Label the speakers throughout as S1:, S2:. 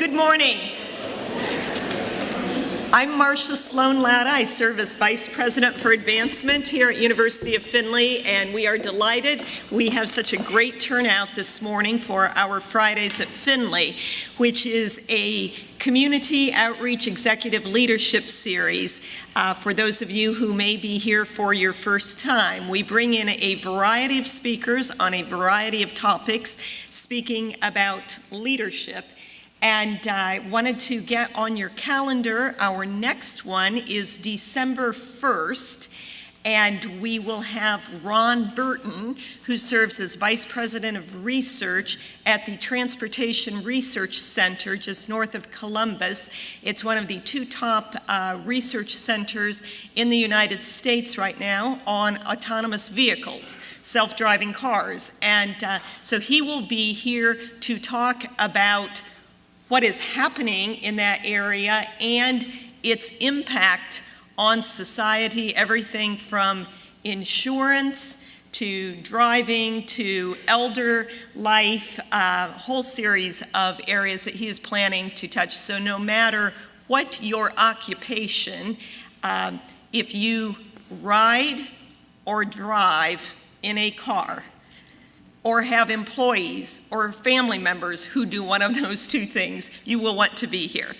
S1: Good morning. I'm Marcia Sloan-Latta. I serve as Vice President for Advancement here at University of Findlay, and we are delighted we have such a great turnout this morning for our Fridays at Findlay, which is a community outreach executive leadership series. For those of you who may be here for your first time, we bring in a variety of speakers on a variety of topics speaking about leadership. And I wanted to get on your calendar, our next one is December 1st, and we will have Ron Burton, who serves as Vice President of Research at the Transportation Research Center just north of Columbus. It's one of the two top research centers in the United States right now on autonomous vehicles, self-driving cars. And so he will be here to talk about what is happening in that area and its impact on society, everything from insurance to driving to elder life, a whole series of areas that he is planning to touch. So no matter what your occupation, if you ride or drive in a car, or have employees or family members who do one of those two things, you will want to be here.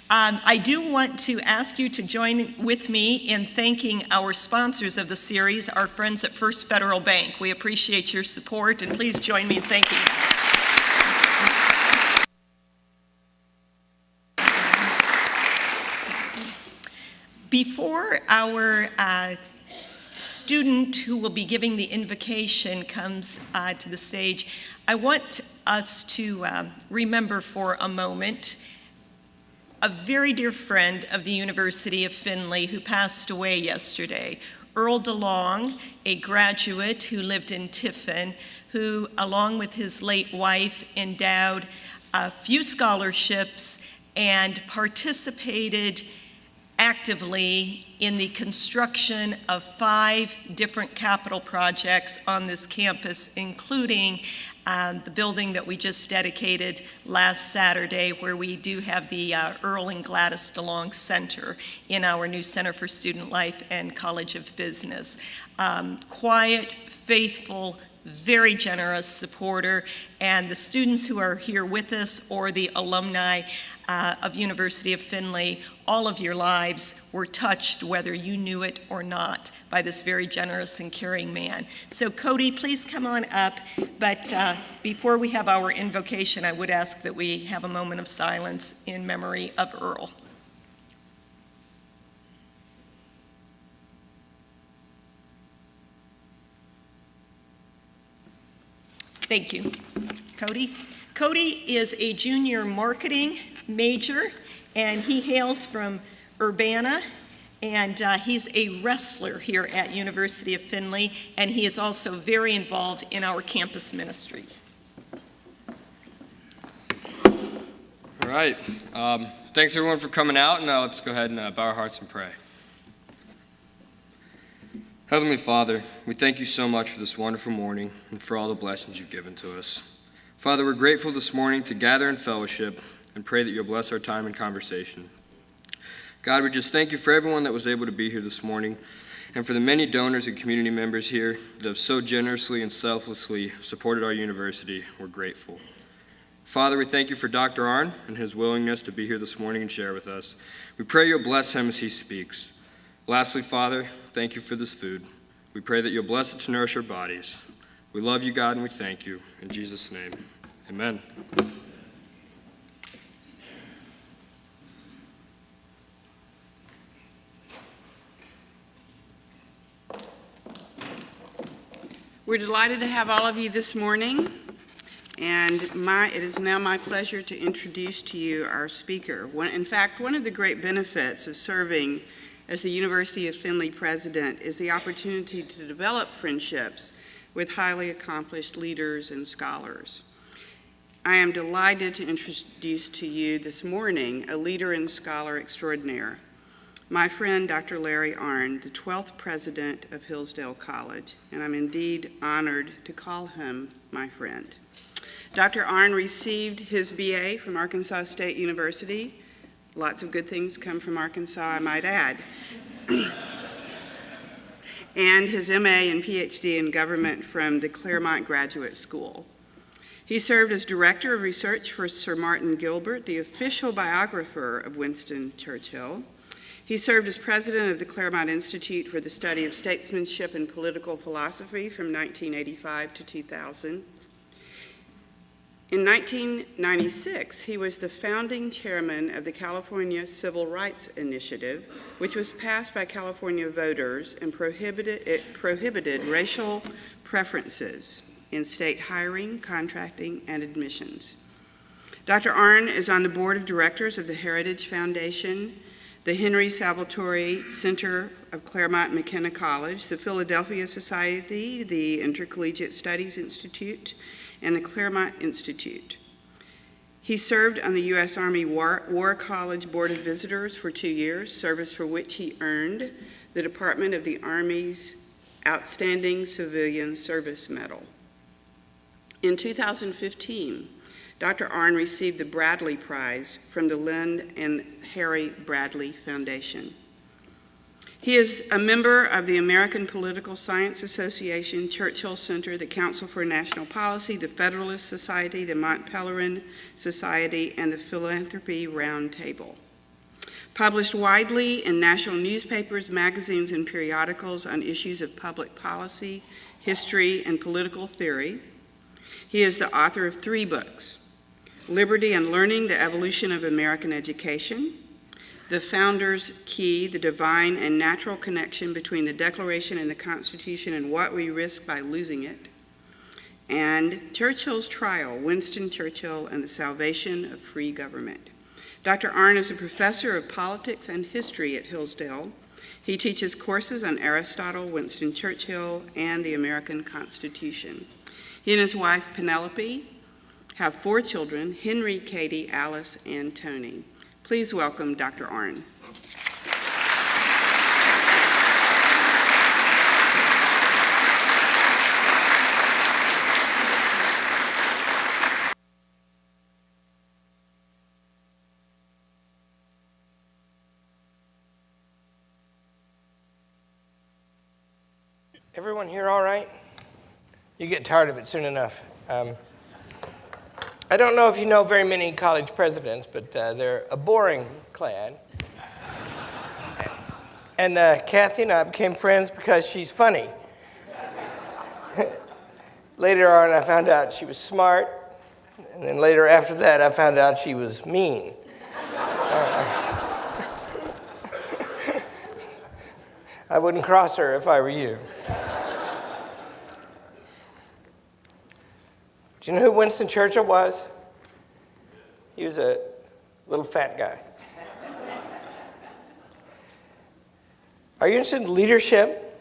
S1: I do want to ask you to join with me in thanking our sponsors of the series, our friends at First Federal Bank. We appreciate your support, and please join me in thanking them. Before our student who will be giving the invocation comes to the stage, I want us to remember for a moment a very dear friend of the University of Findlay who passed away yesterday, Earl DeLong, a graduate who lived in Tiffin, who, along with his late wife, endowed a few scholarships and participated actively in the construction of 5 different capital projects on this campus, including the building that we just dedicated last Saturday, where we do have the Earl and Gladys DeLong Center in our new Center for Student Life and College of Business. Quiet, faithful, very generous supporter, and the students who are here with us or the alumni of University of Findlay, all of your lives were touched, whether you knew it or not, by this very generous and caring man. So Cody, please come on up, but before we have our invocation, I would ask that we have a moment of silence in memory of Earl. Thank you. Cody? Cody is a junior marketing major, and he hails from Urbana, and he's a wrestler here at University of Findlay, and he is also very involved in our campus ministries.
S2: All right. Thanks everyone for coming out, and now let's go ahead and bow our hearts and pray. Heavenly Father, we thank you so much for this wonderful morning and for all the blessings you've given to us. Father, we're grateful this morning to gather in fellowship and pray that you'll bless our time and conversation. God, we just thank you for everyone that was able to be here this morning and for the many donors and community members here that have so generously and selflessly supported our university. We're grateful. Father, we thank you for Dr. Arnn and his willingness to be here this morning and share with us. We pray you'll bless him as he speaks. Lastly, Father, thank you for this food. We pray that you'll bless it to nourish our bodies. We love you, God, and we thank you. In Jesus' name, amen.
S3: We're delighted to have all of you this morning, and it is now my pleasure to introduce to you our speaker. In fact, one of the great benefits of serving as the University of Findlay president is the opportunity to develop friendships with highly accomplished leaders and scholars. I am delighted to introduce to you this morning a leader and scholar extraordinaire, my friend Dr. Larry Arnn, the 12th president of Hillsdale College, and I'm indeed honored to call him my friend. Dr. Arnn received his BA from Arkansas State University. Lots of good things come from Arkansas, I might add. And his MA and Ph.D. in government from the Claremont Graduate School. He served as Director of Research for Sir Martin Gilbert, the official biographer of Winston Churchill. He served as President of the Claremont Institute for the Study of Statesmanship and Political Philosophy from 1985 to 2000. In 1996, he was the founding chairman of the California Civil Rights Initiative, which was passed by California voters and prohibited racial preferences in state hiring, contracting, and admissions. Dr. Arnn is on the board of directors of the Heritage Foundation, the Henry Salvatore Center of Claremont McKenna College, the Philadelphia Society, the Intercollegiate Studies Institute, and the Claremont Institute. He served on the U.S. Army War College Board of Visitors for 2 years, service for which he earned the Department of the Army's Outstanding Civilian Service Medal. In 2015, Dr. Arnn received the Bradley Prize from the Lynn and Harry Bradley Foundation. He is a member of the American Political Science Association, Churchill Center, the Council for National Policy, the Federalist Society, the Mont Pelerin Society, and the Philanthropy Roundtable. Published widely in national newspapers, magazines, and periodicals on issues of public policy, history, and political theory. He is the author of 3 books: Liberty and Learning, The Evolution of American Education, The Founder's Key, The Divine and Natural Connection Between the Declaration and the Constitution and What We Risk by Losing It, and Churchill's Trial, Winston Churchill and the Salvation of Free Government. Dr. Arnn is a professor of politics and history at Hillsdale. He teaches courses on Aristotle, Winston Churchill, and the American Constitution. He and his wife, Penelope, have 4 children: Henry, Katie, Alice, and Tony. Please welcome Dr. Arnn.
S4: Everyone here all right? You get tired of it soon enough. I don't know if you know very many college presidents, but they're a boring clan. And Kathy and I became friends because she's funny. Later on, I found out she was smart. And then later after that, I found out she was mean. I wouldn't cross her if I were you. Do you know who Winston Churchill was? He was a little fat guy. Are you interested in leadership?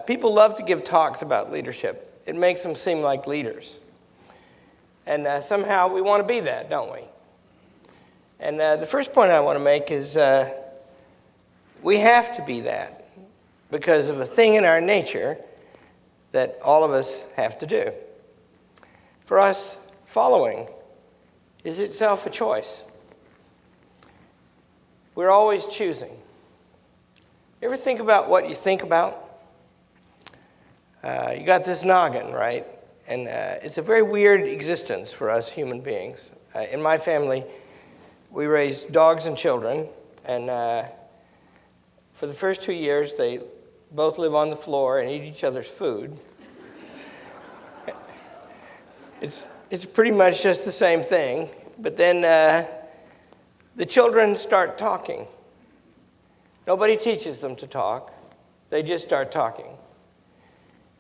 S4: People love to give talks about leadership. It makes them seem like leaders. And somehow we want to be that, don't we? And the first point I want to make is we have to be that because of a thing in our nature that all of us have to do. For us, following is itself a choice. We're always choosing. You ever think about what you think about? You got this noggin, right? And it's a very weird existence for us human beings. In my family, we raised dogs and children, and for the first 2 years, they both live on the floor and eat each other's food. It's pretty much just the same thing, but then the children start talking. Nobody teaches them to talk. They just start talking.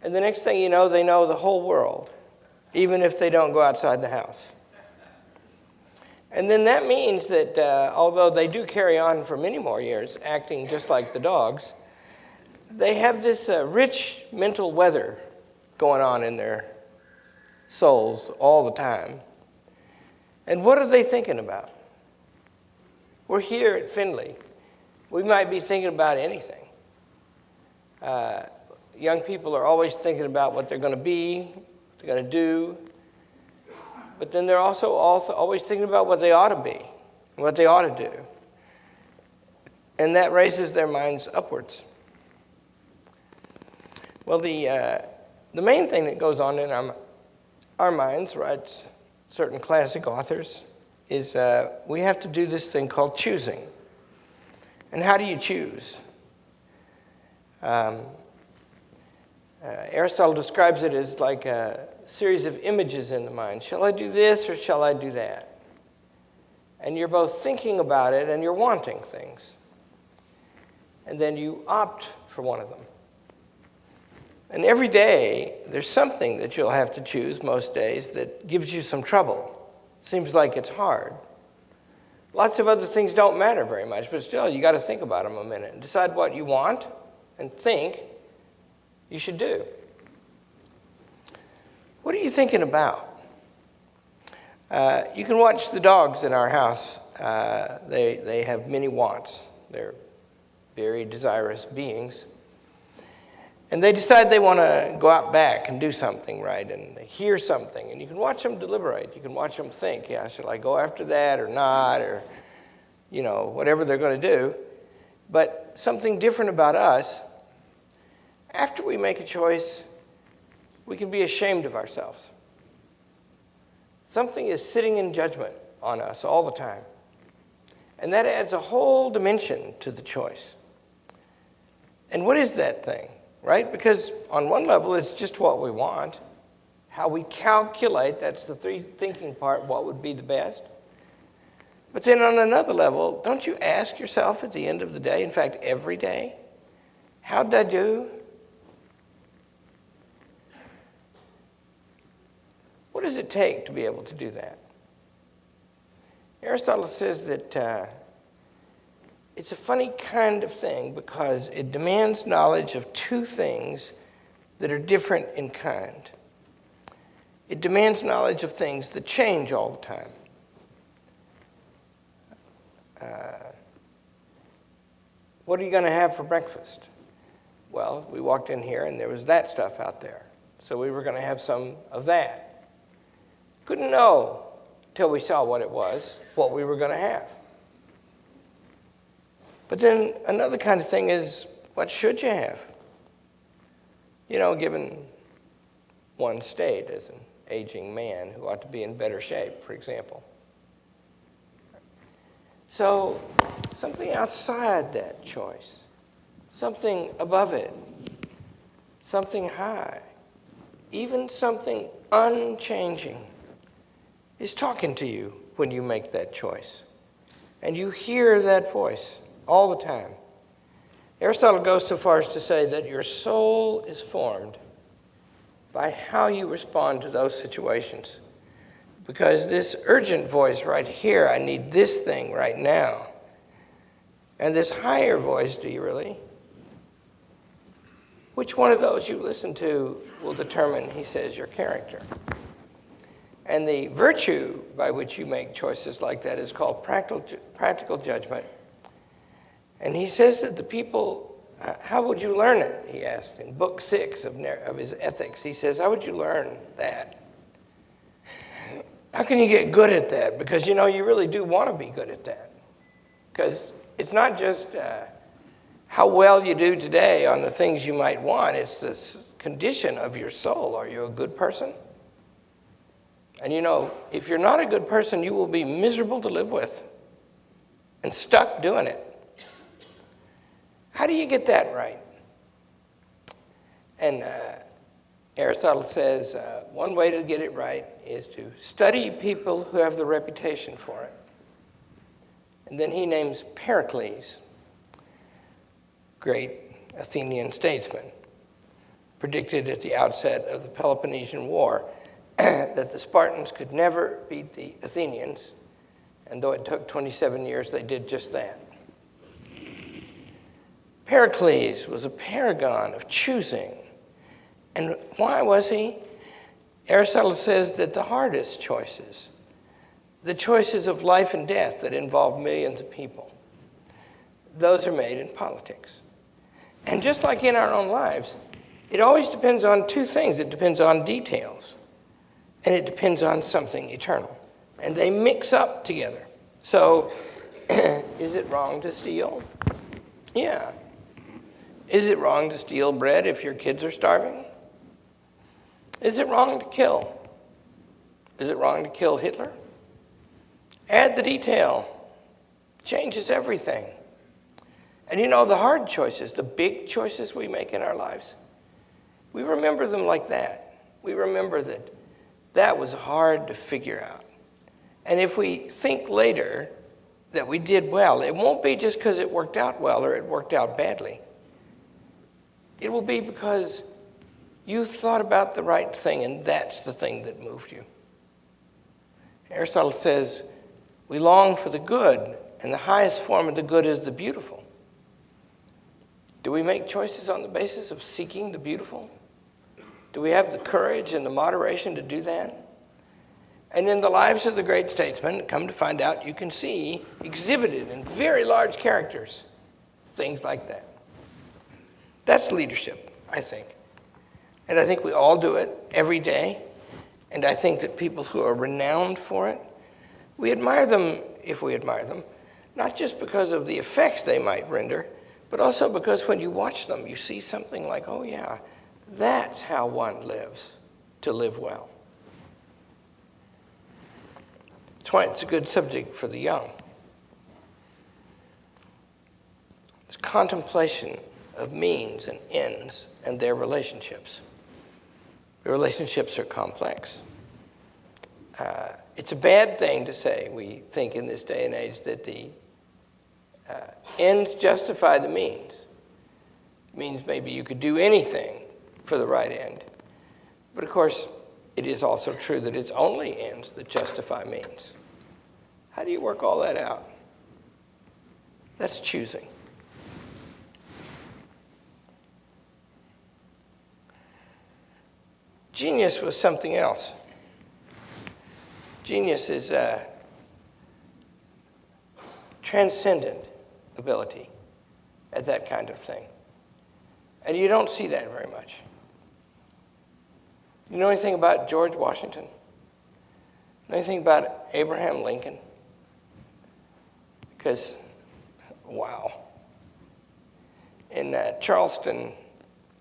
S4: And the next thing you know, they know the whole world, even if they don't go outside the house. And then that means that although they do carry on for many more years, acting just like the dogs, they have this rich mental weather going on in their souls all the time. And what are they thinking about? We're here at Findlay. We might be thinking about anything. Young people are always thinking about what they're going to be, they're going to do, but then they're also always thinking about what they ought to be, what they ought to do. And that raises their minds upwards. Well, the main thing that goes on in our minds, writes certain classic authors, is we have to do this thing called choosing. And how do you choose? Aristotle describes it as like a series of images in the mind. Shall I do this or shall I do that? And you're both thinking about it and you're wanting things. And then you opt for one of them. And every day, there's something that you'll have to choose most days that gives you some trouble. Seems like it's hard. Lots of other things don't matter very much, but still, you got to think about them a minute and decide what you want and think you should do. What are you thinking about? You can watch the dogs in our house. They have many wants. They're very desirous beings. And they decide they want to go out back and do something, right? And they hear something. And you can watch them deliberate. You can watch them think, yeah, should I go after that or not? Or, whatever they're going to do. But something different about us, after we make a choice, we can be ashamed of ourselves. Something is sitting in judgment on us all the time. And that adds a whole dimension to the choice. And what is that thing? Right? Because on one level, it's just what we want. How we calculate, that's the thinking part, what would be the best. But then on another level, don't you ask yourself at the end of the day, in fact, every day, how did I do? What does it take to be able to do that? Aristotle says that it's a funny kind of thing because it demands knowledge of two things that are different in kind. It demands knowledge of things that change all the time. What are you going to have for breakfast? Well, we walked in here and there was that stuff out there. So we were going to have some of that. Couldn't know till we saw what it was, what we were going to have. But then another kind of thing is, what should you have? Given one state as an aging man who ought to be in better shape, for example. So something outside that choice, something above it, something high, even something unchanging is talking to you when you make that choice. And you hear that voice all the time. Aristotle goes so far as to say that your soul is formed by how you respond to those situations. Because this urgent voice right here, I need this thing right now. And this higher voice, do you really? Which one of those you listen to will determine, he says, your character. And the virtue by which you make choices like that is called practical judgment. And he says that the people, how would you learn it? He asked in book 6 of his Ethics. He says, how would you learn that? How can you get good at that? Because, you really do want to be good at that. Because it's not just how well you do today on the things you might want. It's this condition of your soul. Are you a good person? And, if you're not a good person, you will be miserable to live with and stuck doing it. How do you get that right? And Aristotle says one way to get it right is to study people who have the reputation for it. And then he names Pericles, great Athenian statesman, predicted at the outset of the Peloponnesian War that the Spartans could never beat the Athenians, and though it took 27 years, they did just that. Pericles was a paragon of choosing. And why was he? Aristotle says that the hardest choices, the choices of life and death that involve millions of people, those are made in politics. And just like in our own lives, it always depends on two things. It depends on details. and it depends on something eternal. And they mix up together. So, is it wrong to steal? Yeah. Is it wrong to steal bread if your kids are starving? Is it wrong to kill? Is it wrong to kill Hitler? Add the detail. Changes everything. And you know, the hard choices, the big choices we make in our lives, we remember them like that. We remember that that was hard to figure out. And if we think later that we did well, it won't be just because it worked out well or it worked out badly. It will be because you thought about the right thing, and that's the thing that moved you. Aristotle says, we long for the good, and the highest form of the good is the beautiful. Do we make choices on the basis of seeking the beautiful? Do we have the courage and the moderation to do that? And in the lives of the great statesmen, come to find out, you can see exhibited in very large characters things like that. That's leadership, I think. And I think we all do it every day. And I think that people who are renowned for it, we admire them, if we admire them, not just because of the effects they might render, but also because when you watch them, you see something like, oh yeah, that's how one lives, to live well. That's why it's a good subject for the young. It's contemplation of means and ends and their relationships. The relationships are complex. It's a bad thing to say, we think in this day and age, that the ends justify the means. It means maybe you could do anything for the right end. But of course, it is also true that it's only ends that justify means. How do you work all that out? That's choosing. Genius was something else. Genius is a transcendent ability at that kind of thing. And you don't see that very much. You know anything about George Washington? Know anything about Abraham Lincoln? Because, wow. In Charleston,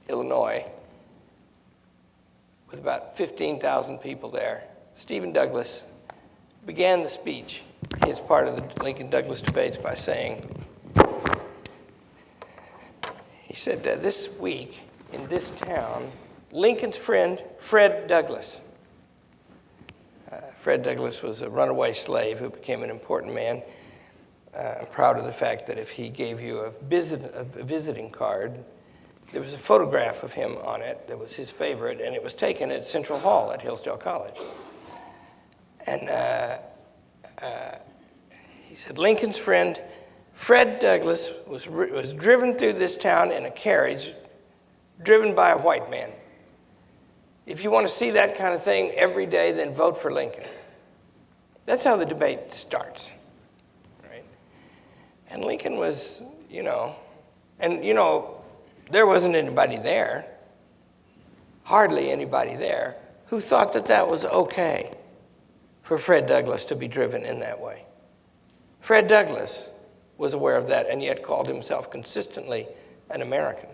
S4: Illinois, with about 15,000 people there, Stephen Douglas began the speech, his part of the Lincoln-Douglas debates, by saying, he said, this week in this town, Lincoln's friend, Fred Douglass. Fred Douglass was a runaway slave who became an important man. I'm proud of the fact that if he gave you a visiting card, there was a photograph of him on it that was his favorite, and it was taken at Central Hall at Hillsdale College. And he said, Lincoln's friend, Fred Douglass, was driven through this town in a carriage driven by a white man. If you want to see that kind of thing every day, then vote for Lincoln. That's how the debate starts, right? And Lincoln was, there wasn't anybody there, hardly anybody there, who thought that that was okay for Fred Douglass to be driven in that way. Fred Douglass was aware of that and yet called himself consistently an American.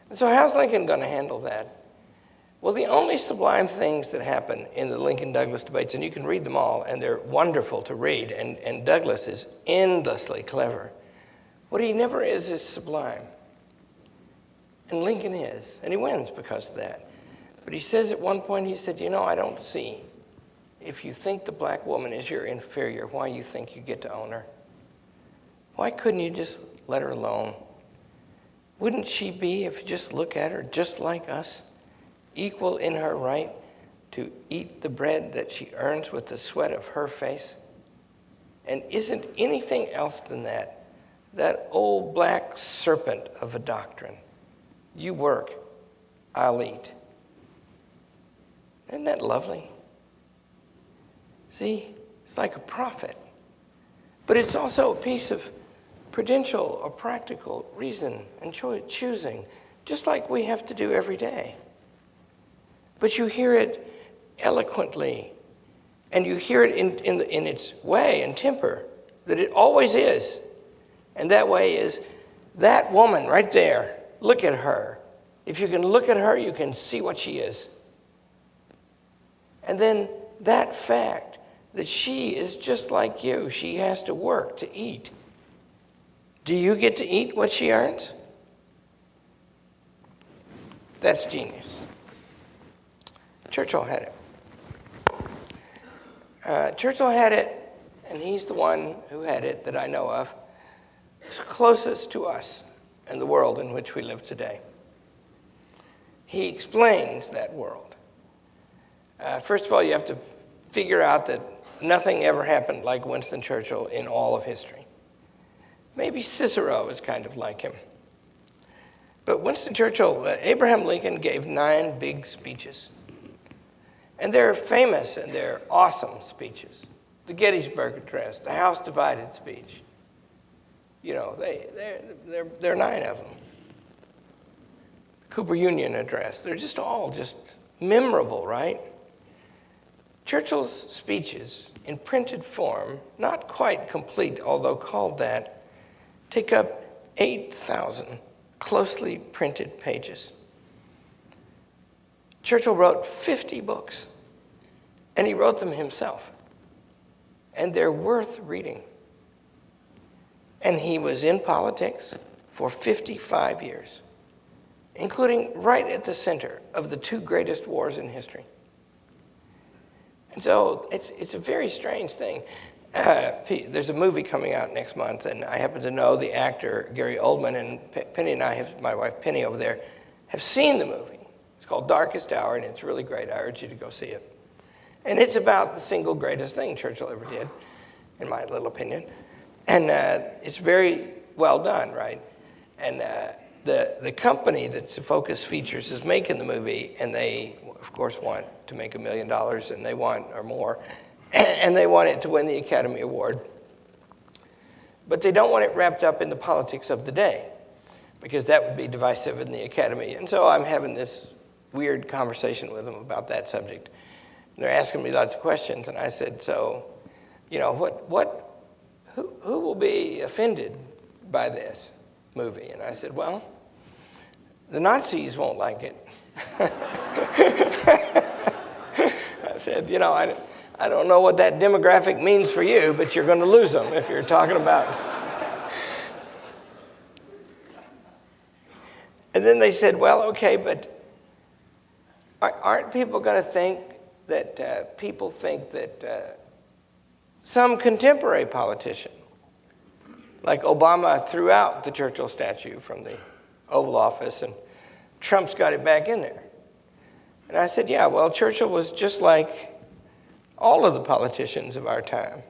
S4: And so how's Lincoln going to handle that? Well, the only sublime things that happen in the Lincoln-Douglas debates, and you can read them all, and they're wonderful to read, and Douglas is endlessly clever. What he never is sublime. And Lincoln is, and he wins because of that. But he says at one point, he said, I don't see, if you think the black woman is your inferior, why you think you get to own her. Why couldn't you just let her alone? Wouldn't she be, if you just look at her, just like us, equal in her right to eat the bread that she earns with the sweat of her face? And isn't anything else than that old black serpent of a doctrine? You work, I'll eat. Isn't that lovely? See, it's like a prophet. But it's also a piece of prudential or practical reason and choosing, just like we have to do every day. But you hear it eloquently. And you hear it in its way and temper that it always is. And that way is that woman right there. Look at her. If you can look at her, you can see what she is. And then that fact that she is just like you. She has to work to eat. Do you get to eat what she earns? That's genius. Churchill had it. Churchill had it, and he's the one who had it that I know of, closest to us and the world in which we live today. He explains that world. First of all, you have to figure out that nothing ever happened like Winston Churchill in all of history. Maybe Cicero is kind of like him. But Winston Churchill, Abraham Lincoln gave 9 big speeches. And they're famous and they're awesome speeches. The Gettysburg Address, the House Divided speech. You know, there are 9 of them. Cooper Union Address. They're just all just memorable, right? Churchill's speeches in printed form, not quite complete, although called that, take up 8,000 closely printed pages. Churchill wrote 50 books, and he wrote them himself. And they're worth reading. And he was in politics for 55 years, including right at the center of the 2 greatest wars in history. And so it's a very strange thing. There's a movie coming out next month, and I happen to know the actor Gary Oldman, and Penny and I, my wife Penny over there, have seen the movie. It's called Darkest Hour, and it's really great. I urge you to go see it. And it's about the single greatest thing Churchill ever did, in my little opinion. And it's very well done, right? And the company that Focus Features is making the movie, and they, of course, want to make $1 million, and they want, or more, and they want it to win the Academy Award. But they don't want it wrapped up in the politics of the day, because that would be divisive in the Academy. And so I'm having this weird conversation with them about that subject. And they're asking me lots of questions, and I said, so, you know, who will be offended by this movie? And I said, well, the Nazis won't like it. I said, you know, I don't know what that demographic means for you, but you're going to lose them if you're talking about. And then they said, well, okay, but aren't people going to think that people think that some contemporary politician, like Obama, threw out the Churchill statue from the Oval Office, and Trump's got it back in there? And I said, yeah, well, Churchill was just like all of the politicians of our time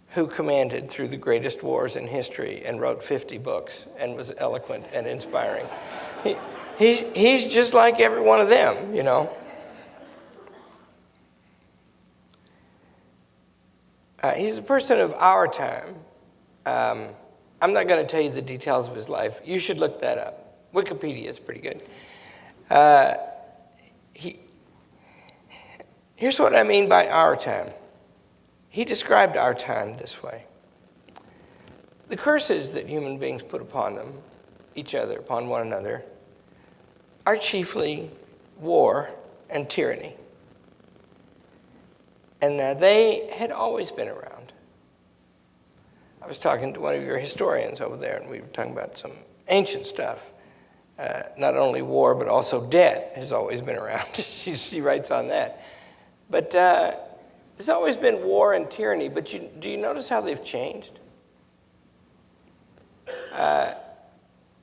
S4: who commanded through the greatest wars in history and wrote 50 books and was eloquent and inspiring. He's just like every one of them, you know. He's a person of our time. I'm not going to tell you the details of his life. You should look that up. Wikipedia is pretty good. Here's what I mean by our time. He described our time this way. The curses that human beings put upon them, each other, upon one another, are chiefly war and tyranny. And they had always been around. I was talking to one of your historians over there, and we were talking about some ancient stuff. Not only war, but also debt has always been around. She writes on that. But there's always been war and tyranny, but do you notice how they've changed?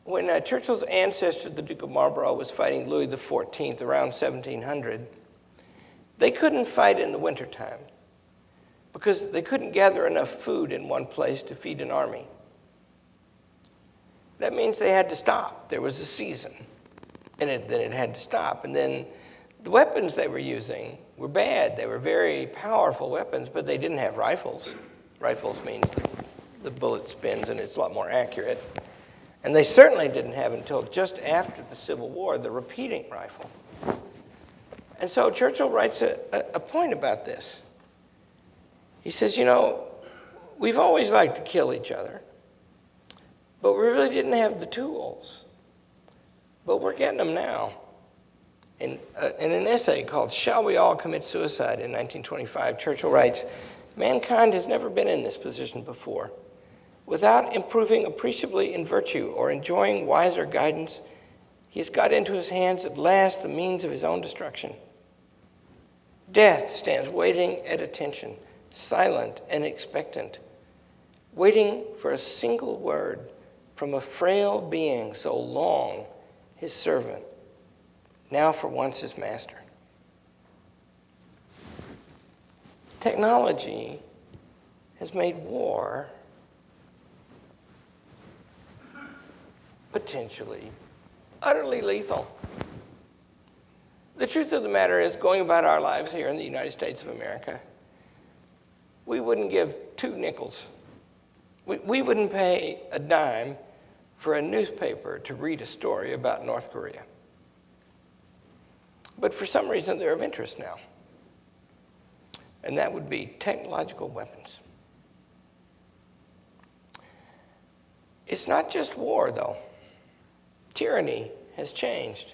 S4: When Churchill's ancestor, the Duke of Marlborough, was fighting Louis XIV around 1700, they couldn't fight in the wintertime because they couldn't gather enough food in one place to feed an army. That means they had to stop. There was a season, and then it had to stop. And then the weapons they were using were bad. They were very powerful weapons, but they didn't have rifles. Rifles means the bullet spins and it's a lot more accurate. And they certainly didn't have, until just after the Civil War, the repeating rifle. And so Churchill writes a point about this. He says, we've always liked to kill each other, but we really didn't have the tools. But we're getting them now. In an essay called Shall We All Commit Suicide in 1925, Churchill writes, mankind has never been in this position before. Without improving appreciably in virtue or enjoying wiser guidance, he has got into his hands at last the means of his own destruction. Death stands waiting at attention, silent and expectant, waiting for a single word from a frail being so long his servant, now for once his master. Technology has made war potentially utterly lethal. The truth of the matter is, going about our lives here in the United States of America, we wouldn't give 2 nickels. We wouldn't pay a dime for a newspaper to read a story about North Korea. But for some reason, they're of interest now. And that would be technological weapons. It's not just war, though. Tyranny has changed.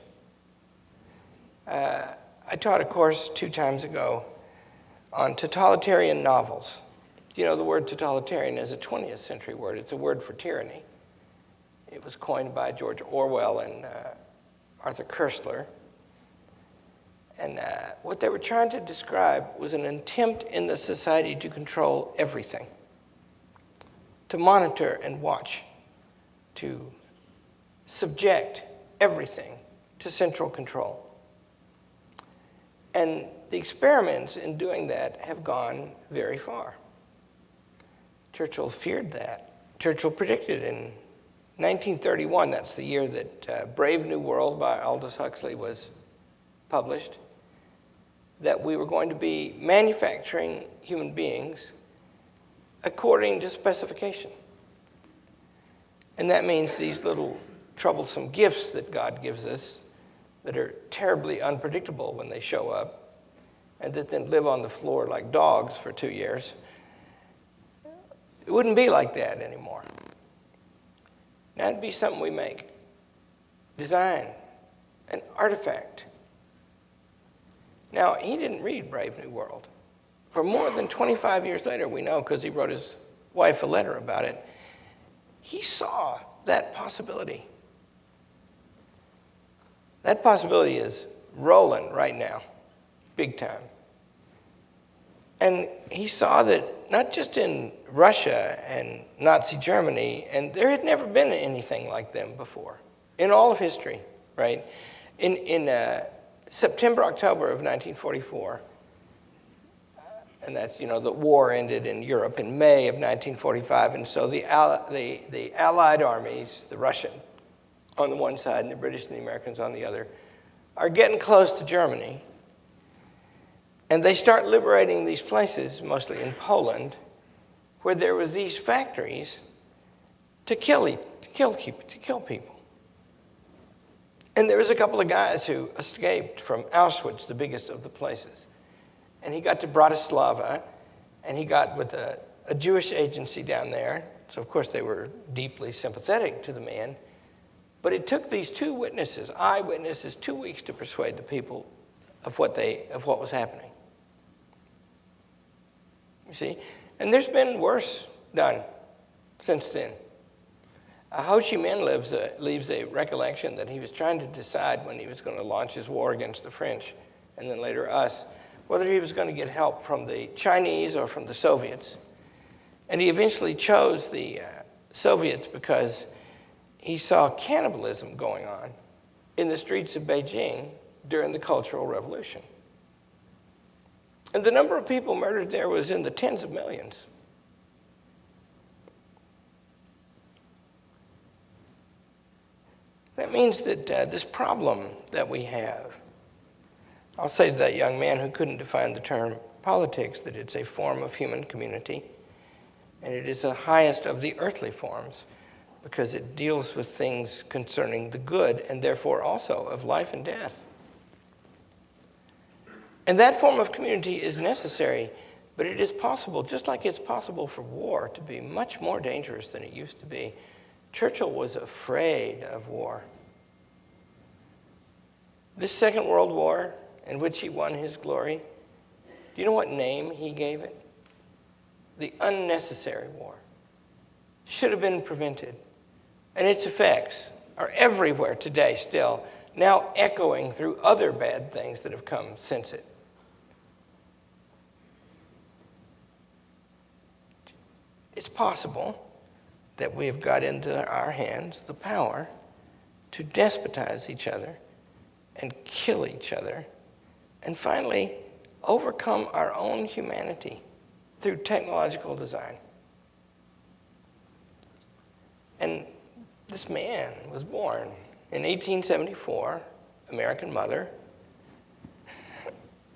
S4: I taught a course 2 times ago on totalitarian novels. You know, the word totalitarian is a 20th century word. It's a word for tyranny. It was coined by George Orwell and Arthur Koestler. And what they were trying to describe was an attempt in the society to control everything, to monitor and watch, to subject everything to central control. And the experiments in doing that have gone very far. Churchill feared that. Churchill predicted in 1931, that's the year that Brave New World by Aldous Huxley was published, that we were going to be manufacturing human beings according to specification. And that means these little troublesome gifts that God gives us that are terribly unpredictable when they show up and that then live on the floor like dogs for 2 years. It wouldn't be like that anymore. Now it'd be something we make, design, an artifact. Now, he didn't read Brave New World. For more than 25 years later, we know because he wrote his wife a letter about it, he saw that possibility. That possibility is rolling right now, big time. And he saw that not just in Russia and Nazi Germany, and there had never been anything like them before in all of history, right? In September, October of 1944, and that's, the war ended in Europe in May of 1945, and so the Allied armies, the Russian on the one side and the British and the Americans on the other, are getting close to Germany. And they start liberating these places, mostly in Poland, where there were these factories to kill people. And there was a couple of guys who escaped from Auschwitz, the biggest of the places. And he got to Bratislava, and he got with a Jewish agency down there. So, of course, they were deeply sympathetic to the man. But it took these 2 witnesses, eyewitnesses, 2 weeks to persuade the people of what was happening. You see? And there's been worse done since then. Ho Chi Minh leaves a recollection that he was trying to decide when he was going to launch his war against the French, and then later us, whether he was going to get help from the Chinese or from the Soviets. And he eventually chose the Soviets because he saw cannibalism going on in the streets of Beijing during the Cultural Revolution. And the number of people murdered there was in the tens of millions. That means that this problem that we have, I'll say to that young man who couldn't define the term politics, that it's a form of human community, and it is the highest of the earthly forms because it deals with things concerning the good and therefore also of life and death. And that form of community is necessary, but it is possible, just like it's possible for war to be much more dangerous than it used to be. Churchill was afraid of war. This Second World War, in which he won his glory, do you know what name he gave it? The unnecessary war. Should have been prevented. And its effects are everywhere today still, now echoing through other bad things that have come since it. It's possible that we have got into our hands the power to despotize each other and kill each other, and finally overcome our own humanity through technological design. And this man was born in 1874, American mother,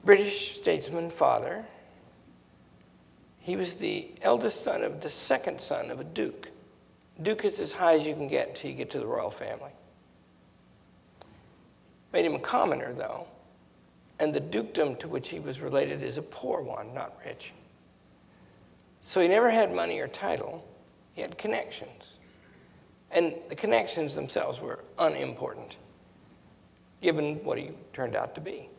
S4: British statesman father. He was the eldest son of the second son of a duke. Duke is as high as you can get till you get to the royal family. Made him a commoner, though, and the dukedom to which he was related is a poor one, not rich. So he never had money or title. He had connections. And the connections themselves were unimportant, given what he turned out to be.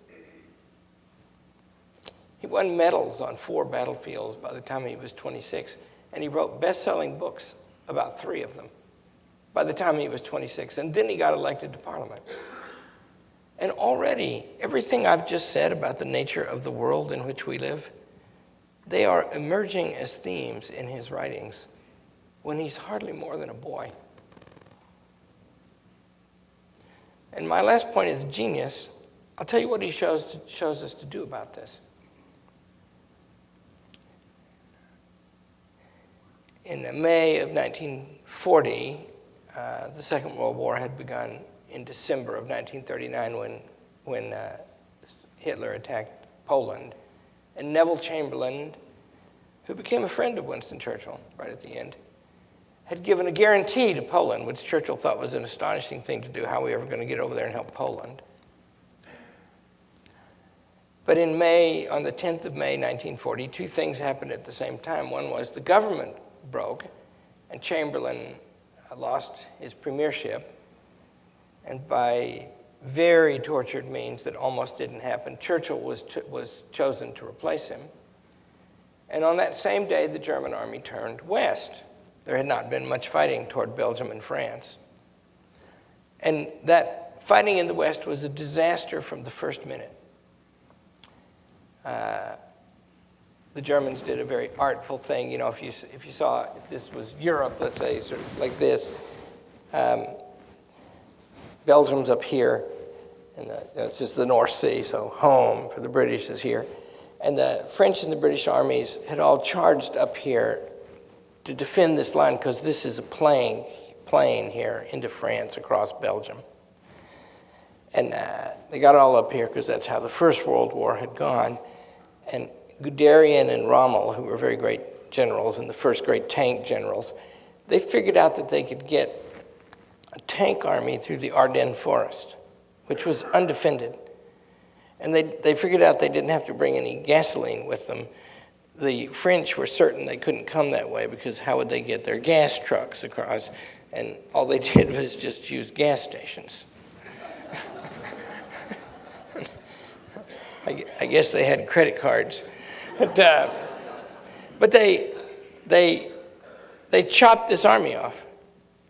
S4: He won medals on 4 battlefields by the time he was 26, and he wrote best-selling books, about 3 of them, by the time he was 26, and then he got elected to Parliament. And already, everything I've just said about the nature of the world in which we live, they are emerging as themes in his writings when he's hardly more than a boy. And my last point is genius. I'll tell you what he shows us to do about this. In May of 1940, the Second World War had begun in December of 1939 when Hitler attacked Poland. And Neville Chamberlain, who became a friend of Winston Churchill right at the end, had given a guarantee to Poland, which Churchill thought was an astonishing thing to do. How are we ever going to get over there and help Poland? But in May, on the 10th of May, 1940, 2 things happened at the same time. One was the government broke, and Chamberlain lost his premiership. And by very tortured means that almost didn't happen, Churchill was chosen to replace him. And on that same day, the German army turned west. There had not been much fighting toward Belgium and France. And that fighting in the west was a disaster from the first minute. The Germans did a very artful thing. You know, if this was Europe, let's say, sort of like this, Belgium's up here, and it's just the North Sea, so home for the British is here. And the French and the British armies had all charged up here to defend this line, because this is a plain here into France across Belgium. And they got all up here because that's how the First World War had gone. And Guderian and Rommel, who were very great generals and the first great tank generals, they figured out that they could get a tank army through the Ardennes forest, which was undefended. And they figured out they didn't have to bring any gasoline with them. The French were certain they couldn't come that way, because how would they get their gas trucks across? And all they did was just use gas stations. I guess they had credit cards. But they chopped this army off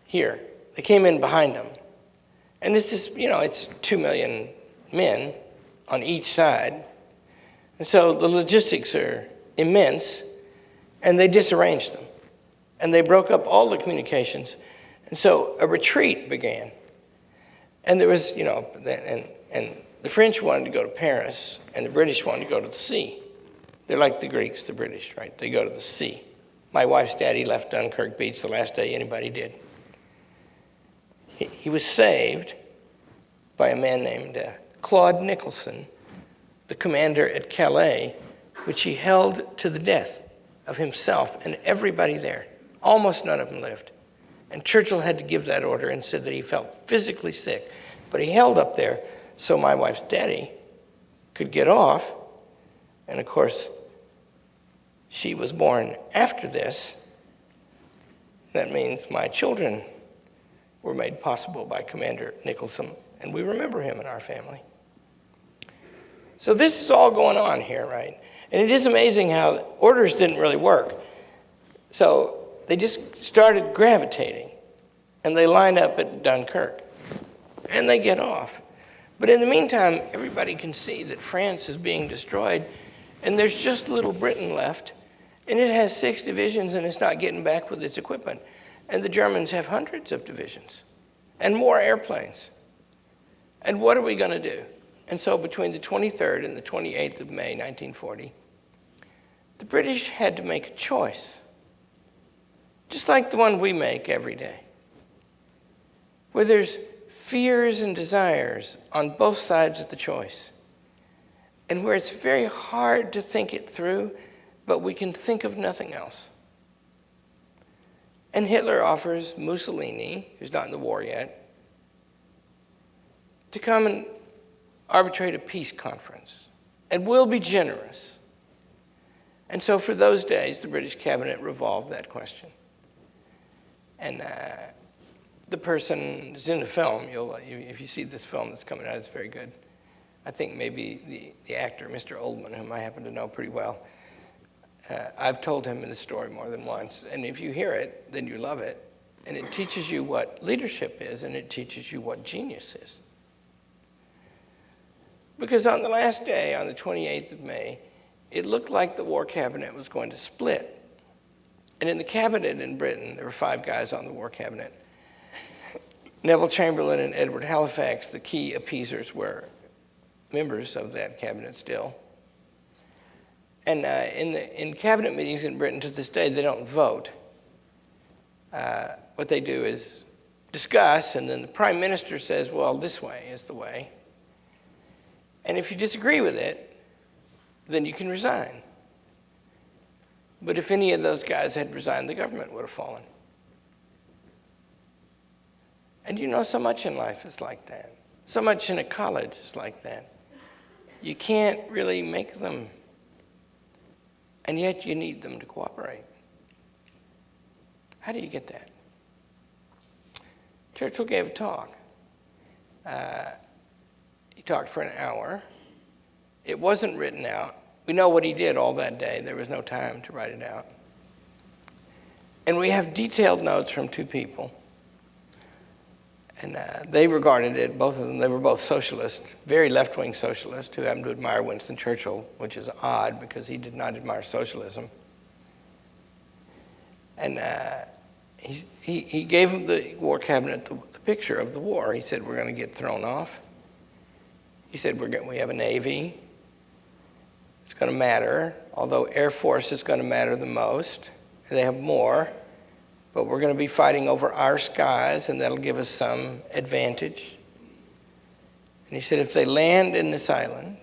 S4: here. They came in behind them. And it's 2 million men on each side. And so the logistics are immense, and they disarranged them. And they broke up all the communications. And so a retreat began. And there was, and the French wanted to go to Paris, and the British wanted to go to the sea. They're like the Greeks, the British, right? They go to the sea. My wife's daddy left Dunkirk Beach the last day anybody did. He was saved by a man named Claude Nicholson, the commander at Calais, which he held to the death of himself and everybody there. Almost none of them lived. And Churchill had to give that order and said that he felt physically sick. But he held up there so my wife's daddy could get off And of course, she was born after this. That means my children were made possible by Commander Nicholson, and we remember him in our family. So this is all going on here, right? And it is amazing how orders didn't really work. So they just started gravitating, and they line up at Dunkirk, and they get off. But in the meantime, everybody can see that France is being destroyed, and there's just little Britain left, and it has 6 divisions, and it's not getting back with its equipment. And the Germans have hundreds of divisions and more airplanes. And what are we going to do? And so between the 23rd and the 28th of May, 1940, the British had to make a choice, just like the one we make every day, where there's fears and desires on both sides of the choice, and where it's very hard to think it through, but we can think of nothing else. And Hitler offers Mussolini, who's not in the war yet, to come and arbitrate a peace conference, and will be generous. And so for those days, the British cabinet revolved that question. And the person is in the film. If you see this film that's coming out, it's very good. I think maybe the actor, Mr. Oldman, whom I happen to know pretty well, I've told him in the story more than once. And if you hear it, then you love it. And it teaches you what leadership is, and it teaches you what genius is. Because on the last day, on the 28th of May, it looked like the war cabinet was going to split. And in the cabinet in Britain, there were 5 guys on the war cabinet. Neville Chamberlain and Edward Halifax, the key appeasers, were members of that cabinet still. And in cabinet meetings in Britain to this day, they don't vote. What they do is discuss, and then the prime minister says, well, this way is the way. And if you disagree with it, then you can resign. But if any of those guys had resigned, the government would have fallen. And you know, so much in life is like that. So much in a college is like that. You can't really make them, and yet you need them to cooperate. How do you get that? Churchill gave a talk. He talked for an hour. It wasn't written out. We know what he did all that day. There was no time to write it out. And we have detailed notes from 2 people. And they regarded it, both of them, they were both socialists, very left-wing socialists, who happened to admire Winston Churchill, which is odd because he did not admire socialism. And he gave them, the war cabinet, the picture of the war. He said, we're going to get thrown off. He said, we have a Navy. It's going to matter, although Air Force is going to matter the most. They have more. But we're going to be fighting over our skies, and that'll give us some advantage. And he said, if they land in this island,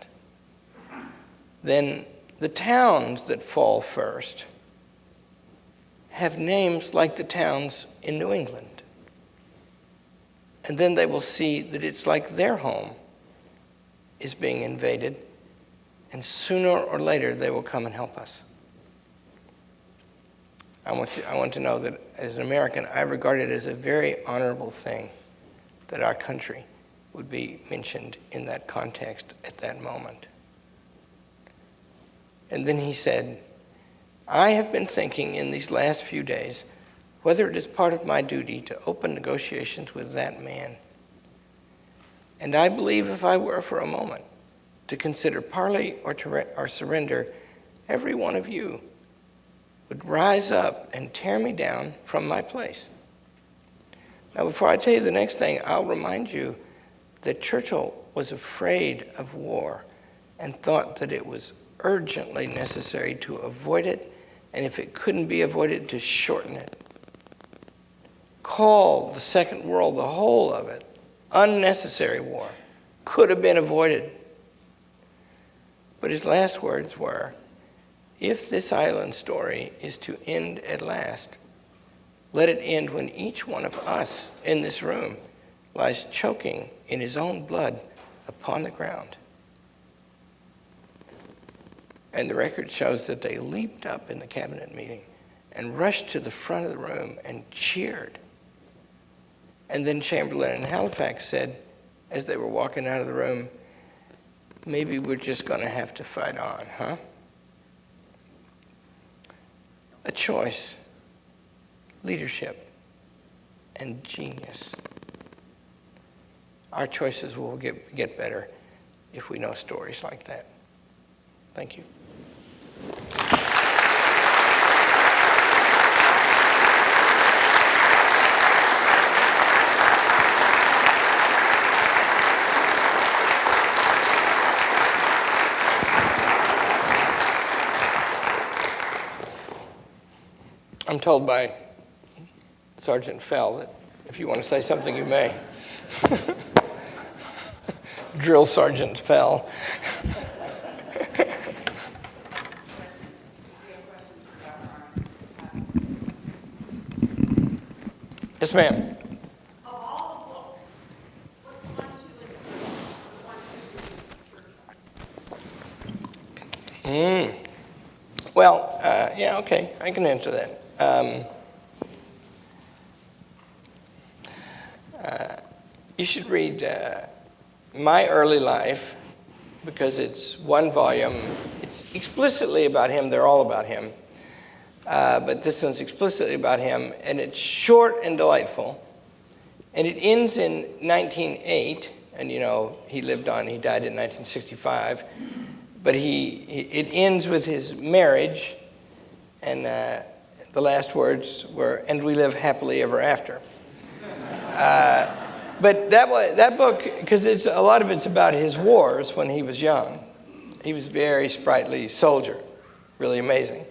S4: then the towns that fall first have names like the towns in New England. And then they will see that it's like their home is being invaded, and sooner or later they will come and help us. I want to know that as an American, I regard it as a very honorable thing that our country would be mentioned in that context at that moment. And then he said, I have been thinking in these last few days whether it is part of my duty to open negotiations with that man. And I believe if I were for a moment to consider parley or surrender, every one of you would rise up and tear me down from my place. Now, before I tell you the next thing, I'll remind you that Churchill was afraid of war and thought that it was urgently necessary to avoid it, and if it couldn't be avoided, to shorten it. Called the Second World, the whole of it, unnecessary war. Could have been avoided. But his last words were, if this island story is to end at last, let it end when each one of us in this room lies choking in his own blood upon the ground. And the record shows that they leaped up in the cabinet meeting and rushed to the front of the room and cheered. And then Chamberlain and Halifax said, as they were walking out of the room, maybe we're just going to have to fight on, huh? A choice, leadership, and genius. Our choices will get better if we know stories like that. Thank you. I'm told by Sergeant Fell that if you want to say something, you may. Drill Sergeant Fell. Yes, ma'am.
S5: Of all the books, what's the one, two, and three?
S4: Well, yeah, okay, I can answer that. You should read My Early Life, because it's one volume. It's explicitly about him. They're all about him. But this one's explicitly about him, and it's short and delightful. And it ends in 1908, and you know, he lived on, he died in 1965. But it ends with his marriage, and the last words were, "And we live happily ever after." But that book, because a lot of it's about his wars when he was young. He was a very sprightly soldier, really amazing,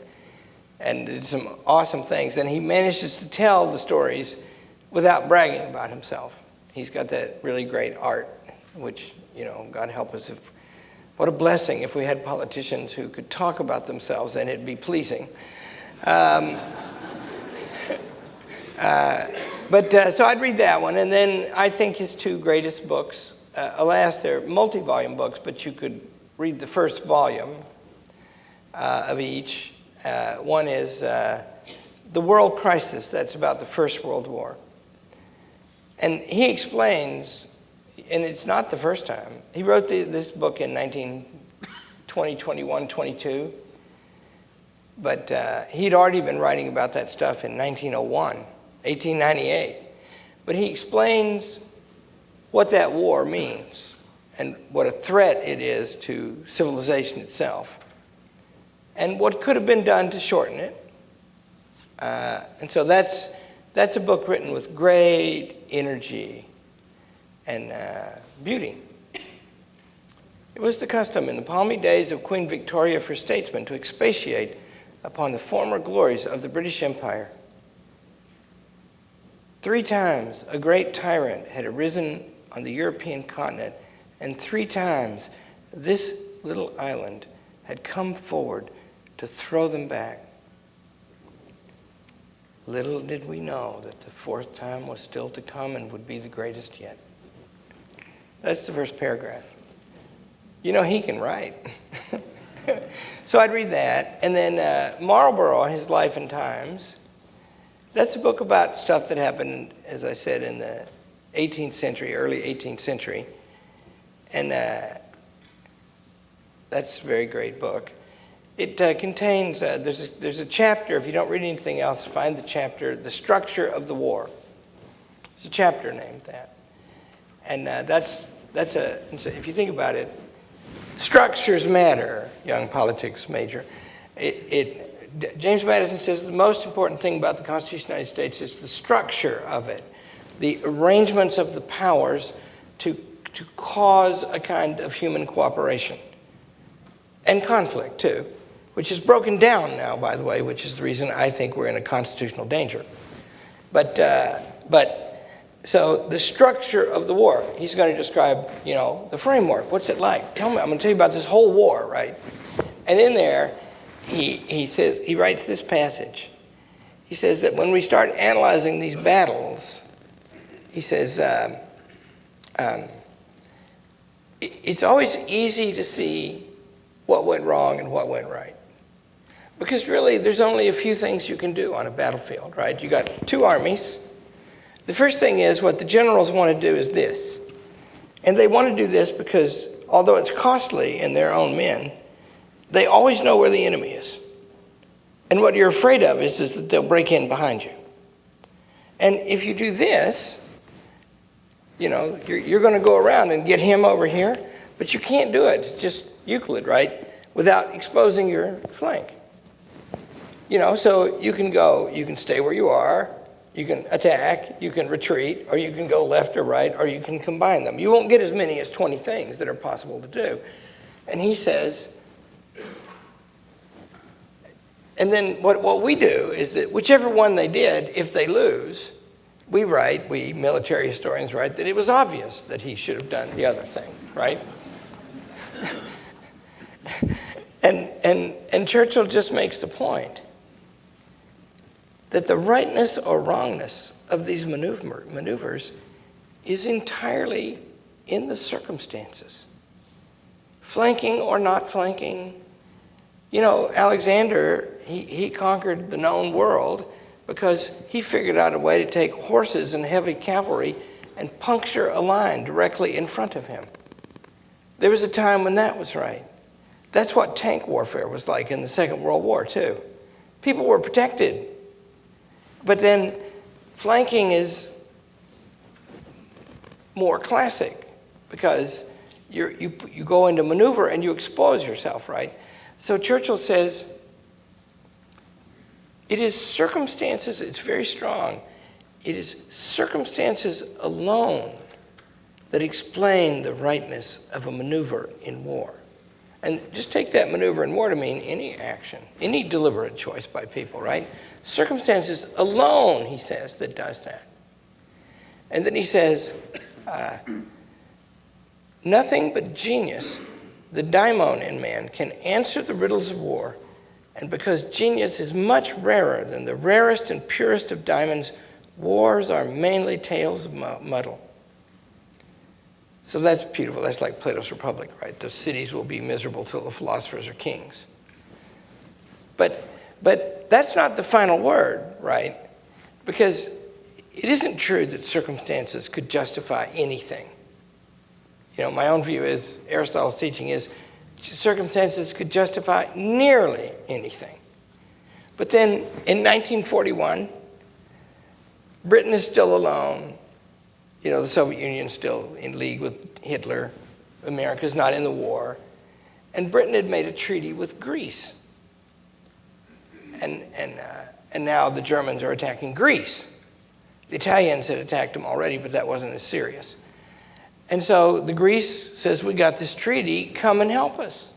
S4: and did some awesome things. And he manages to tell the stories without bragging about himself. He's got that really great art, which, you know, God help us, what a blessing if we had politicians who could talk about themselves and it'd be pleasing. So I'd read that one, and then I think his two greatest books, alas, they're multi-volume books, but you could read the first volume of each. One is The World Crisis, that's about the First World War. And he explains, and it's not the first time, he wrote this book in 1920, 21, 22, but he'd already been writing about that stuff in 1901, 1898. But he explains what that war means and what a threat it is to civilization itself and what could have been done to shorten it. And so that's a book written with great energy and beauty. It was the custom in the palmy days of Queen Victoria for statesmen to expatiate upon the former glories of the British Empire. 3 times a great tyrant had arisen on the European continent, and 3 times this little island had come forward to throw them back. Little did we know that the 4th time was still to come and would be the greatest yet. That's the first paragraph. You know, he can write. So I'd read that. And then Marlborough, His Life and Times. That's a book about stuff that happened, as I said, in the 18th century, early 18th century. And that's a very great book. It contains, there's a chapter, if you don't read anything else, find the chapter, The Structure of the War. There's a chapter named that. And if you think about it, structures matter, young politics major. James Madison says the most important thing about the Constitution of the United States is the structure of it, the arrangements of the powers to cause a kind of human cooperation and conflict too, which is broken down now, by the way, which is the reason I think we're in a constitutional danger. So the structure of the war, he's going to describe, you know, the framework. What's it like? Tell me, I'm going to tell you about this whole war, right? And in there, he says, he writes this passage. He says that when we start analyzing these battles, he says, it's always easy to see what went wrong and what went right. Because really, there's only a few things you can do on a battlefield, right? You got two armies. The first thing is what the generals want to do is this. And they want to do this because although it's costly in their own men, they always know where the enemy is. And what you're afraid of is that they'll break in behind you. And if you do this, you're going to go around and get him over here, but you can't do it. It's just Euclid, right? Without exposing your flank. So you can stay where you are, you can attack, you can retreat, or you can go left or right, or you can combine them. You won't get as many as 20 things that are possible to do. And he says, and then what we do is that whichever one they did, if they lose, we military historians write, that it was obvious that he should have done the other thing, right? And Churchill just makes the point that the rightness or wrongness of these maneuvers is entirely in the circumstances. Flanking or not flanking. Alexander, he conquered the known world because he figured out a way to take horses and heavy cavalry and puncture a line directly in front of him. There was a time when that was right. That's what tank warfare was like in the Second World War, too. People were protected. But then flanking is more classic because you go into maneuver and you expose yourself, right? So Churchill says, it is circumstances, it's very strong, it is circumstances alone that explain the rightness of a maneuver in war. And just take that maneuver in war to mean any action, any deliberate choice by people, right? Circumstances alone, he says, that does that. And then he says, nothing but genius, the daimon in man, can answer the riddles of war. And because genius is much rarer than the rarest and purest of diamonds, wars are mainly tales of muddle. So that's beautiful. That's like Plato's Republic, right? The cities will be miserable till the philosophers are kings. But that's not the final word, right? Because it isn't true that circumstances could justify anything. My own view is, Aristotle's teaching is, circumstances could justify nearly anything. But then in 1941, Britain is still alone. The Soviet Union's still in league with Hitler. America's not in the war. And Britain had made a treaty with Greece. And now the Germans are attacking Greece. The Italians had attacked them already, but that wasn't as serious. And so the Greece says, we got this treaty, come and help us.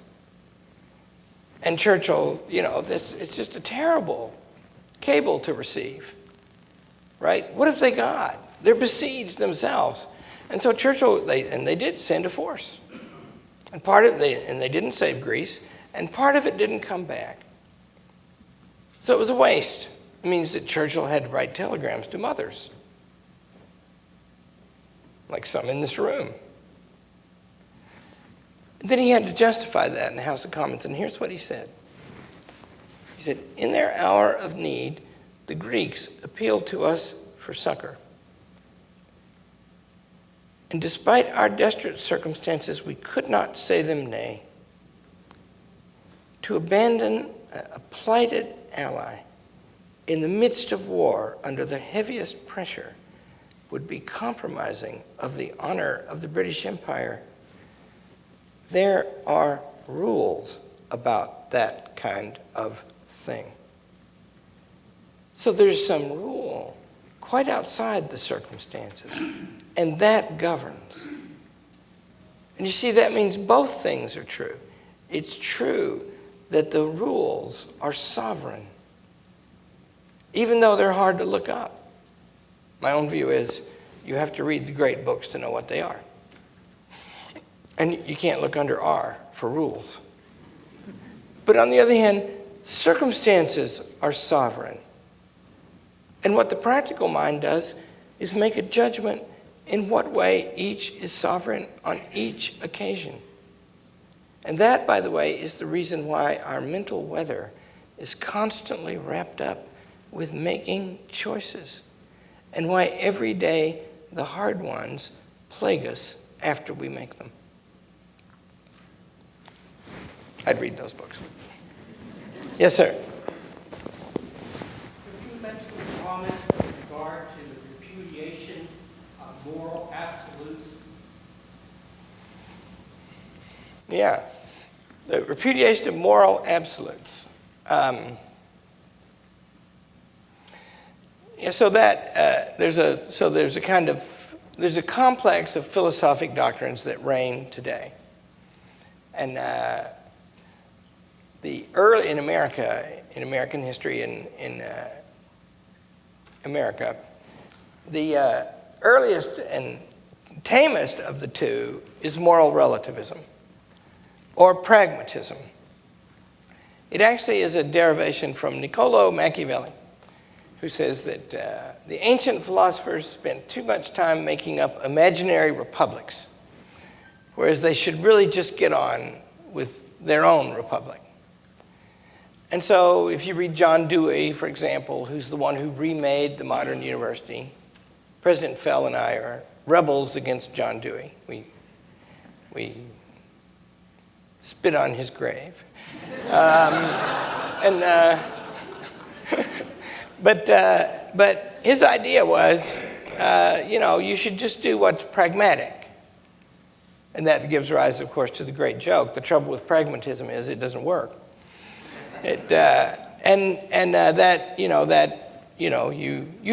S4: And Churchill, it's just a terrible cable to receive, right? What have they got? They're besieged themselves. And so Churchill, they did send a force. And they didn't save Greece, and part of it didn't come back. So it was a waste. It means that Churchill had to write telegrams to mothers, like some in this room. Then he had to justify that in the House of Commons, and here's what he said. He said, in their hour of need, the Greeks appealed to us for succor. And despite our desperate circumstances, we could not say them nay. To abandon a plighted ally in the midst of war under the heaviest pressure would be compromising of the honor of the British Empire. There are rules about that kind of thing. So there's some rule quite outside the circumstances, and that governs. And you see, that means both things are true. It's true that the rules are sovereign, even though they're hard to look up. My own view is you have to read the great books to know what they are. And you can't look under R for rules. But on the other hand, circumstances are sovereign. And what the practical mind does is make a judgment in what way each is sovereign on each occasion. And that, by the way, is the reason why our mental weather is constantly wrapped up with making choices, and why every day the hard ones plague us after we make them. I'd read those books. Yes, sir.
S6: Could you make some comment with regard to the repudiation of moral absolutes?
S4: Yeah. The repudiation of moral absolutes. So that there's a complex of philosophic doctrines that reign today, and in American history, in America, the earliest and tamest of the two is moral relativism, or pragmatism. It actually is a derivation from Niccolo Machiavelli, who says that the ancient philosophers spent too much time making up imaginary republics, whereas they should really just get on with their own republic. And so if you read John Dewey, for example, who's the one who remade the modern university, President Fell and I are rebels against John Dewey. We spit on his grave. But his idea was, you should just do what's pragmatic. And that gives rise, of course, to the great joke. The trouble with pragmatism is it doesn't work. You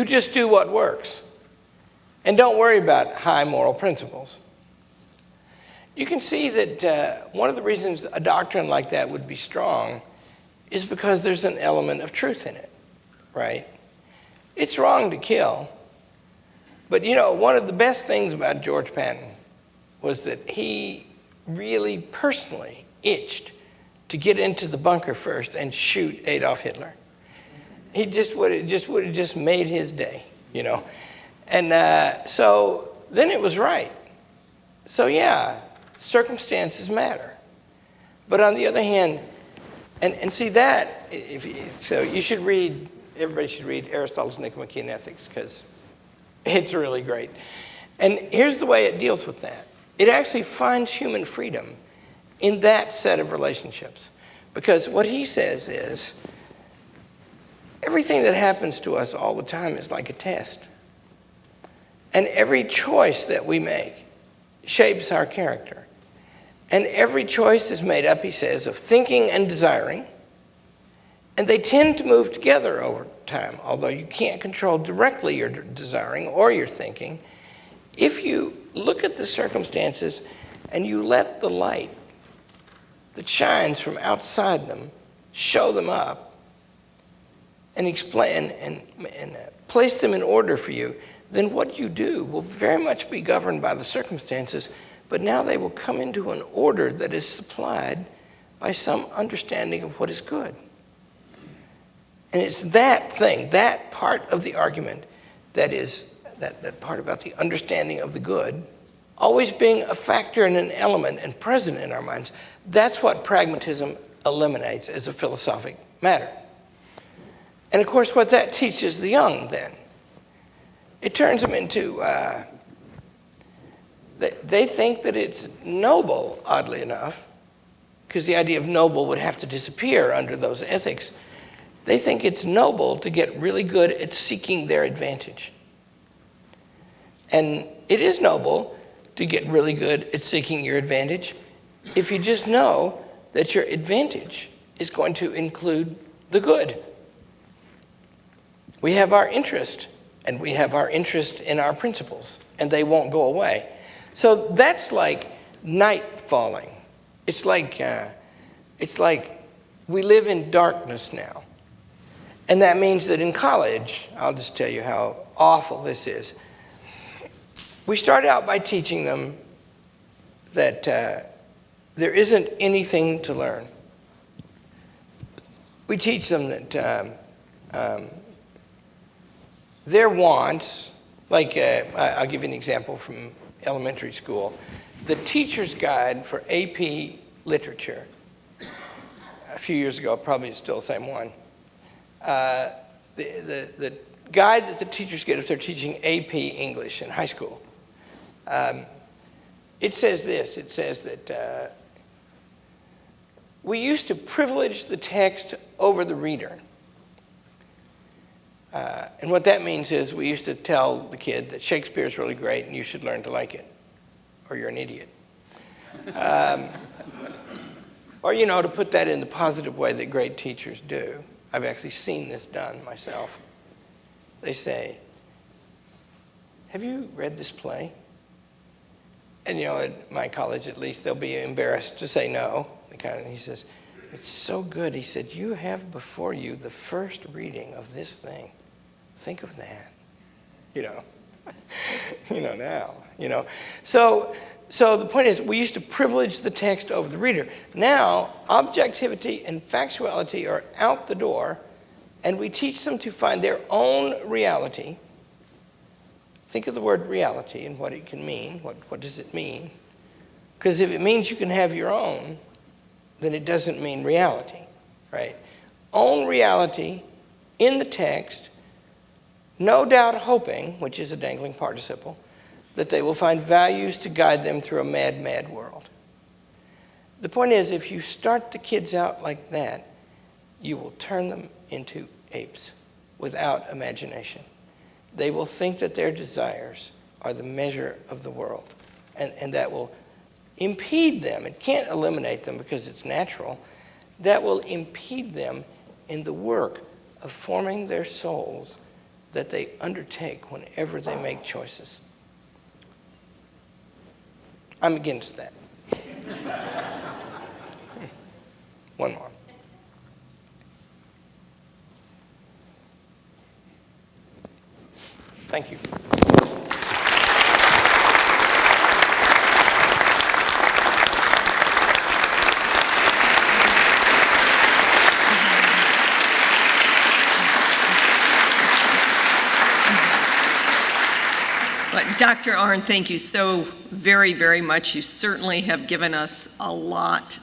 S4: just do what works. And don't worry about high moral principles. You can see that one of the reasons a doctrine like that would be strong is because there's an element of truth in it, right? It's wrong to kill. But one of the best things about George Patton was that he really personally itched to get into the bunker first and shoot Adolf Hitler. He would have just made his day, And so then it was right. So yeah, circumstances matter. But on the other hand, and see that, everybody should read Aristotle's Nicomachean Ethics, because it's really great. And here's the way it deals with that. It actually finds human freedom in that set of relationships. Because what he says is, everything that happens to us all the time is like a test. And every choice that we make shapes our character. And every choice is made up, he says, of thinking and desiring. And they tend to move together over time, although you can't control directly your desiring or your thinking. If you look at the circumstances and you let the light that shines from outside them show them up and explain and place them in order for you, then what you do will very much be governed by the circumstances, but now they will come into an order that is supplied by some understanding of what is good. And it's that thing, that part of the argument that is that part about the understanding of the good, always being a factor and an element and present in our minds. That's what pragmatism eliminates as a philosophic matter. And of course, what that teaches the young then, it turns them into, they think that it's noble, oddly enough, because the idea of noble would have to disappear under those ethics. They think it's noble to get really good at seeking their advantage. And it is noble to get really good at seeking your advantage if you just know that your advantage is going to include the good. We have our interest, and we have our interest in our principles, and they won't go away. So that's like night falling. It's like we live in darkness now. And that means that in college, I'll just tell you how awful this is. We start out by teaching them that there isn't anything to learn. We teach them that their wants, like I'll give you an example from elementary school. The teacher's guide for AP literature. A few years ago, probably it's still the same one. The guide that the teachers get if they're teaching AP English in high school, it says this. It says that we used to privilege the text over the reader. And what that means is we used to tell the kid that Shakespeare's really great and you should learn to like it, or you're an idiot. Or, to put that in the positive way that great teachers do. I've actually seen this done myself. They say, have you read this play? And, at my college at least, they'll be embarrassed to say no. He says, it's so good. He said, you have before you the first reading of this thing. Think of that. Now. So the point is, we used to privilege the text over the reader. Now, objectivity and factuality are out the door, and we teach them to find their own reality. Think of the word reality and what it can mean. What does it mean? Because if it means you can have your own, then it doesn't mean reality, right? Own reality in the text, no doubt hoping, which is a dangling participle, that they will find values to guide them through a mad, mad world. The point is, if you start the kids out like that, you will turn them into apes without imagination. They will think that their desires are the measure of the world, and that will impede them. It can't eliminate them because it's natural. That will impede them in the work of forming their souls that they undertake whenever they make choices. I'm against that. One more. Thank you.
S1: But Dr. Arnn, thank you so very, very much. You certainly have given us a lot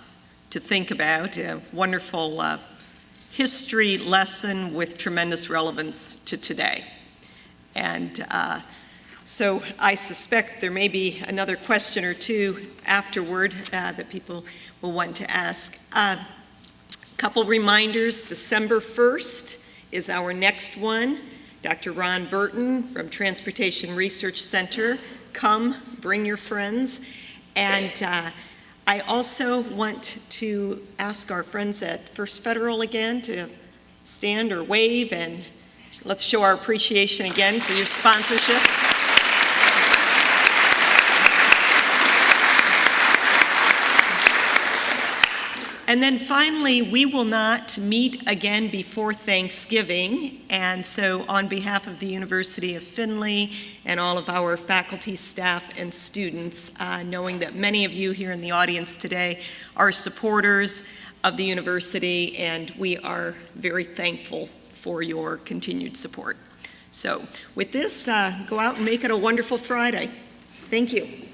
S1: to think about. A wonderful history lesson with tremendous relevance to today. And so I suspect there may be another question or two afterward that people will want to ask. Couple reminders, December 1st is our next one. Dr. Ron Burton from Transportation Research Center. Come, bring your friends. And I also want to ask our friends at First Federal again to stand or wave, and let's show our appreciation again for your sponsorship. And then finally, we will not meet again before Thanksgiving. And so on behalf of the University of Findlay and all of our faculty, staff, and students, knowing that many of you here in the audience today are supporters of the university, and we are very thankful for your continued support. So with this, go out and make it a wonderful Friday. Thank you.